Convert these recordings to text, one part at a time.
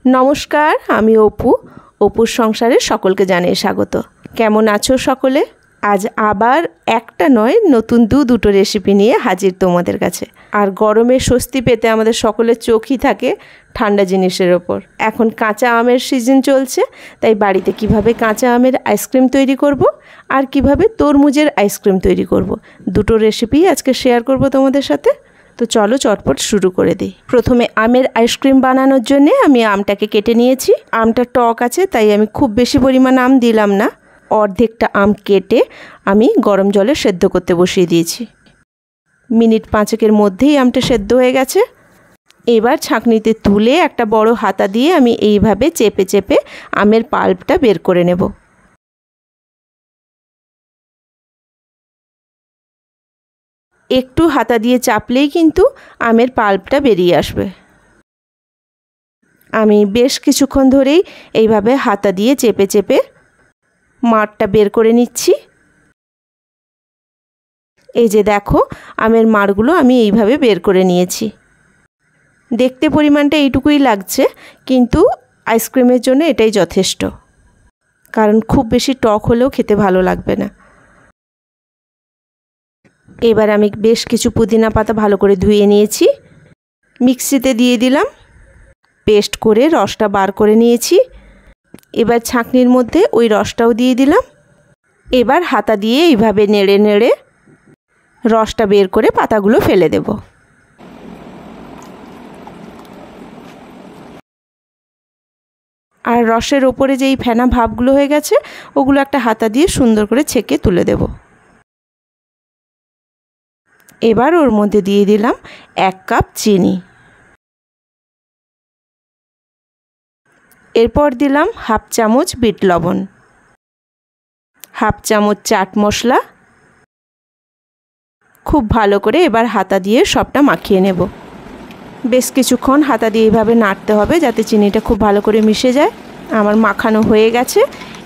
নমস্কার, আমি অপু। অপুর সংসারে সকলকে জানিয়ে স্বাগত। কেমন আছো সকলে? আজ আবার একটা নয়, নতুন দুটো রেসিপি নিয়ে হাজির তোমাদের কাছে। আর গরমে স্বস্তি পেতে আমাদের সকলের চোখই থাকে ঠান্ডা জিনিসের ওপর। এখন কাঁচা আমের সিজন চলছে, তাই বাড়িতে কিভাবে কাঁচা আমের আইসক্রিম তৈরি করব আর কিভাবে তরমুজের আইসক্রিম তৈরি করব, দুটো রেসিপি আজকে শেয়ার করব তোমাদের সাথে। তো চলো চটপট শুরু করে দিই। প্রথমে আমের আইসক্রিম বানানোর জন্য আমি আমটাকে কেটে নিয়েছি। আমটা টক আছে, তাই আমি খুব বেশি পরিমাণ আম দিলাম না। অর্ধেকটা আম কেটে আমি গরম জলে সেদ্ধ করতে বসিয়ে দিয়েছি। মিনিট 5-এর মধ্যেই আমটা সেদ্ধ হয়ে গেছে। এবার ছাঁকনিতে তুলে একটা বড় হাতা দিয়ে আমি এইভাবে চেপে চেপে আমের পাল্পটা বের করে নেব। একটু হাতা দিয়ে চাপলেই কিন্তু আমের পাল্পটা বেরিয়ে আসবে। আমি বেশ কিছুক্ষণ ধরেই এইভাবে হাতা দিয়ে চেপে চেপে মাড়টা বের করে নিচ্ছি। এই যে দেখো, আমের মাড়গুলো আমি এইভাবে বের করে নিয়েছি। দেখতে পরিমাণটা এইটুকুই লাগছে, কিন্তু আইসক্রিমের জন্য এটাই যথেষ্ট, কারণ খুব বেশি টক হলেও খেতে ভালো লাগবে না। এবার আমি বেশ কিছু পুদিনা পাতা ভালো করে ধুয়ে নিয়েছি, মিক্সিতে দিয়ে দিলাম, পেস্ট করে রসটা বার করে নিয়েছি। এবার ছাঁকনির মধ্যে ওই রসটাও দিয়ে দিলাম। এবার হাতা দিয়ে এইভাবে নেড়ে নেড়ে রসটা বের করে পাতাগুলো ফেলে দেব। আর রসের ওপরে যেই ফেনা ভাবগুলো হয়ে গেছে, ওগুলো একটা হাতা দিয়ে সুন্দর করে ছেঁকে তুলে দেব। এবার ওর মধ্যে দিয়ে দিলাম 1 কাপ চিনি। এরপর দিলাম 1/2 চামচ বিট লবণ, 1/2 চামচ চাট মশলা। খুব ভালো করে এবার হাতা দিয়ে সবটা মাখিয়ে নেব। বেশ কিছুক্ষণ হাতা দিয়ে এইভাবে নাড়তে হবে, যাতে চিনিটা খুব ভালো করে মিশে যায়। আমার মাখানো হয়ে গেছে।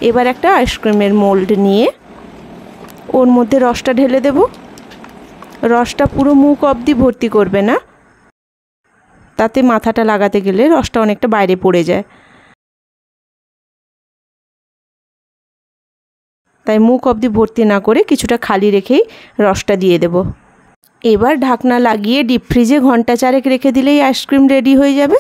এবার একটা আইসক্রিমের মোল্ড নিয়ে ওর মধ্যে রসটা ঢেলে দেব। রসটা পুরো মুখ অবধি ভর্তি করবে না, তাতে মাথাটা লাগাতে গেলে রসটা অনেকটা বাইরে পড়ে যায়। তাই মুখ অবধি ভর্তি না করে কিছুটা খালি রেখেই রসটা দিয়ে দেব। এবার ঢাকনা লাগিয়ে ডিপ ফ্রিজে ঘন্টা 4 রেখে দিলেই আইসক্রিম রেডি হয়ে যাবে।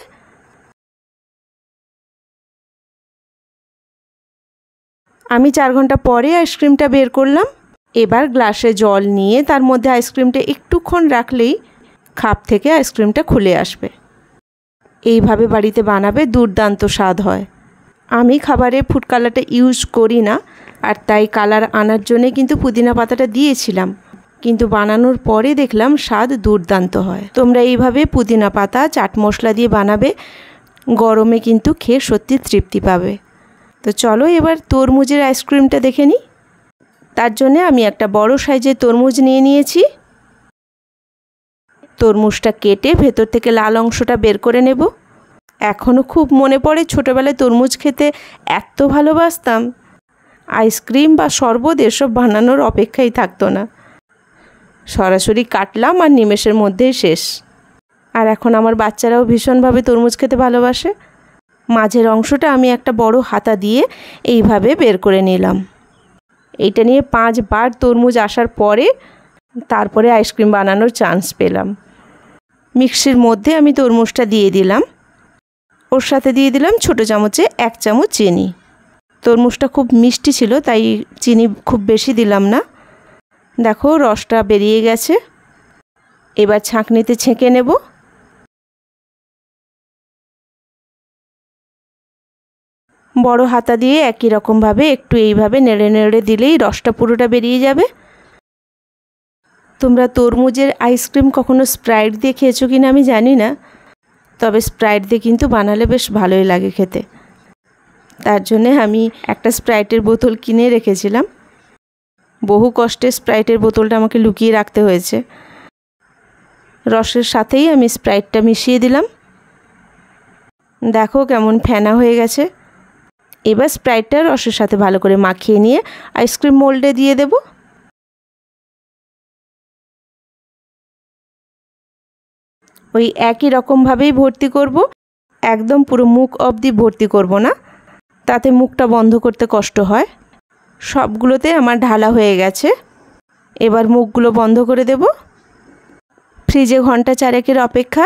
আমি 4 ঘন্টা পরে আইসক্রিমটা বের করলাম। এবার গ্লাসে জল নিয়ে তার মধ্যে আইসক্রিমটা একটুক্ষণ রাখলেই খাপ থেকে আইসক্রিমটা খুলে আসবে। এইভাবে বাড়িতে বানাবে, দুর্দান্ত স্বাদ হয়। আমি খাবারে ফুড কালারটা ইউজ করি না, আর তাই কালার আনার জন্যে কিন্তু পুদিনা পাতাটা দিয়েছিলাম, কিন্তু বানানোর পরে দেখলাম স্বাদ দুর্দান্ত হয়। তোমরা এইভাবে পুদিনা পাতা চাট মশলা দিয়ে বানাবে, গরমে কিন্তু খেয়ে সত্যি তৃপ্তি পাবে। তো চলো এবার তরমুজের আইসক্রিমটা দেখে নিই। তার জন্যে আমি একটা বড় সাইজের তরমুজ নিয়ে নিয়েছি। তরমুজটা কেটে ভেতর থেকে লাল অংশটা বের করে নেব। এখনও খুব মনে পড়ে ছোটোবেলায় তরমুজ খেতে এত ভালোবাসতাম, আইসক্রিম বা শরবত এসব বানানোর অপেক্ষাই থাকতো না। সরাসরি কাটলাম আর নিমেষের মধ্যেই শেষ। আর এখন আমার বাচ্চারাও ভীষণভাবে তরমুজ খেতে ভালোবাসে। মাঝের অংশটা আমি একটা বড় হাতা দিয়ে এইভাবে বের করে নিলাম। এইটা নিয়ে 5 বার তরমুজ আসার পরে তারপরে আইসক্রিম বানানোর চান্স পেলাম। মিক্সির মধ্যে আমি তরমুজটা দিয়ে দিলাম, ওর সাথে দিয়ে দিলাম ছোটো চামচে 1 চামচ চিনি। তরমুজটা খুব মিষ্টি ছিল, তাই চিনি খুব বেশি দিলাম না। দেখো রসটা বেরিয়ে গেছে। এবার ছাঁকনিতে ছেঁকে নেব। বড় হাতা দিয়ে একই রকমভাবে একটু এইভাবে নেড়ে নেড়ে দিলেই রসটা পুরোটা বেরিয়ে যাবে। তোমরা তরমুজের আইসক্রিম কখনো স্প্রাইট দিয়ে খেয়েছো কিনা আমি জানি না, তবে স্প্রাইট দিয়ে কিন্তু বানালে বেশ ভালোই লাগে খেতে। তার জন্যে আমি একটা স্প্রাইটের বোতল কিনে রেখেছিলাম। বহু কষ্টে স্প্রাইটের বোতলটা আমাকে লুকিয়ে রাখতে হয়েছে। রসের সাথেই আমি স্প্রাইটটা মিশিয়ে দিলাম। দেখো কেমন ফেনা হয়ে গেছে। এবার স্প্রাইটটা রসের সাথে ভালো করে মাখিয়ে নিয়ে আইসক্রিম মোল্ডে দিয়ে দেব। ওই একই রকমভাবেই ভর্তি করব। একদম পুরো মুখ অবধি ভর্তি করব না, তাতে মুখটা বন্ধ করতে কষ্ট হয়। সবগুলোতে আমার ঢালা হয়ে গেছে। এবার মুখগুলো বন্ধ করে দেব। ফ্রিজে ঘন্টা 4 অপেক্ষা।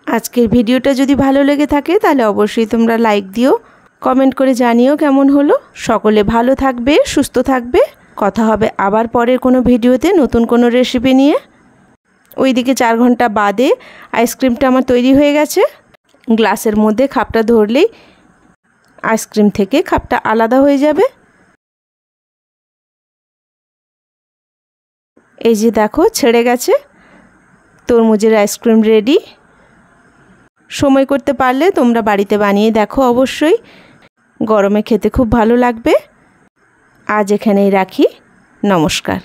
আজকের ভিডিওটা যদি ভালো লেগে থাকে তাহলে অবশ্যই তোমরা লাইক দিও, কমেন্ট করে জানিও কেমন হলো। সকলে ভালো থাকবে, সুস্থ থাকবে। কথা হবে আবার পরের কোনো ভিডিওতে নতুন কোনো রেসিপি নিয়ে। ওইদিকে 4 ঘন্টা বাদে আইসক্রিমটা আমার তৈরি হয়ে গেছে। গ্লাসের মধ্যে খাপটা ধরলেই আইসক্রিম থেকে খাপটা আলাদা হয়ে যাবে। এই যে দেখো ছেড়ে গেছে। তরমুজের আইসক্রিম রেডি। সময় করতে পারলে তোমরা বাড়িতে বানিয়ে দেখো অবশ্যই। গরমে খেতে খুব ভালো লাগবে। আজ এখানেই রাখি। নমস্কার।